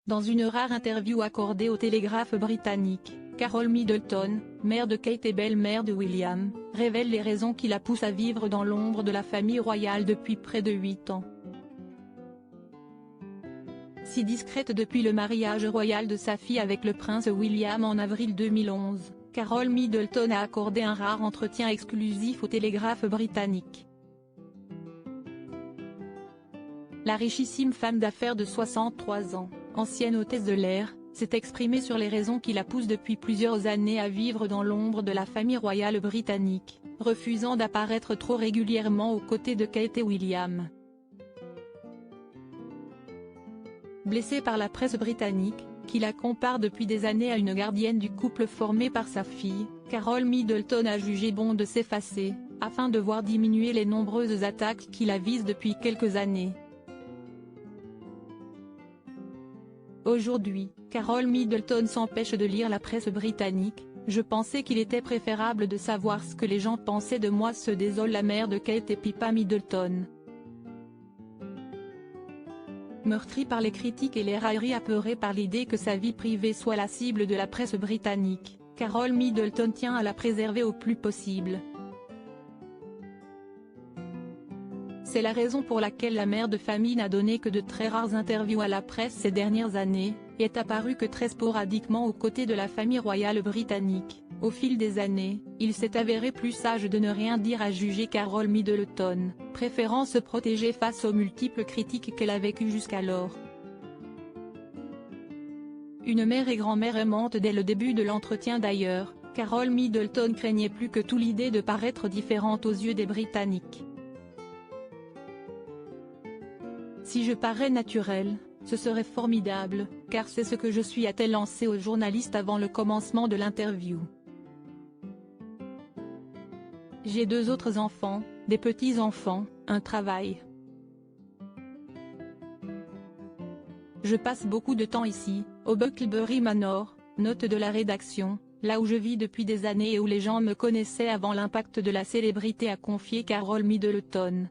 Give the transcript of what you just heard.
Dans une rare interview accordée au Télégraphe britannique, Carole Middleton, mère de Kate et belle-mère de William, révèle les raisons qui la poussent à vivre dans l'ombre de la famille royale depuis près de 8 ans. Si discrète depuis le mariage royal de sa fille avec le prince William en avril 2011, Carole Middleton a accordé un rare entretien exclusif au Télégraphe britannique. La richissime femme d'affaires de 63 ans, ancienne hôtesse de l'air, s'est exprimée sur les raisons qui la poussent depuis plusieurs années à vivre dans l'ombre de la famille royale britannique, refusant d'apparaître trop régulièrement aux côtés de Kate et William. Blessée par la presse britannique, qui la compare depuis des années à une gardienne du couple formé par sa fille, Carole Middleton a jugé bon de s'effacer, afin de voir diminuer les nombreuses attaques qui la visent depuis quelques années. Aujourd'hui, Carole Middleton s'empêche de lire la presse britannique. Je pensais qu'il était préférable de savoir ce que les gens pensaient de moi, se désole la mère de Kate et Pippa Middleton. Meurtrie par les critiques et les railleries, apeurée par l'idée que sa vie privée soit la cible de la presse britannique, Carole Middleton tient à la préserver au plus possible. C'est la raison pour laquelle la mère de famille n'a donné que de très rares interviews à la presse ces dernières années, et est apparue que très sporadiquement aux côtés de la famille royale britannique. Au fil des années, il s'est avéré plus sage de ne rien dire, à juger Carole Middleton, préférant se protéger face aux multiples critiques qu'elle a vécues jusqu'alors. Une mère et grand-mère aimante dès le début de l'entretien d'ailleurs, Carole Middleton craignait plus que tout l'idée de paraître différente aux yeux des Britanniques. Si je parais naturelle, ce serait formidable, car c'est ce que je suis, a-t-elle lancé aux journalistes avant le commencement de l'interview. J'ai 2 autres enfants, des petits-enfants, un travail. Je passe beaucoup de temps ici, au Bucklebury Manor, note de la rédaction, là où je vis depuis des années et où les gens me connaissaient avant l'impact de la célébrité, a confié Carole Middleton.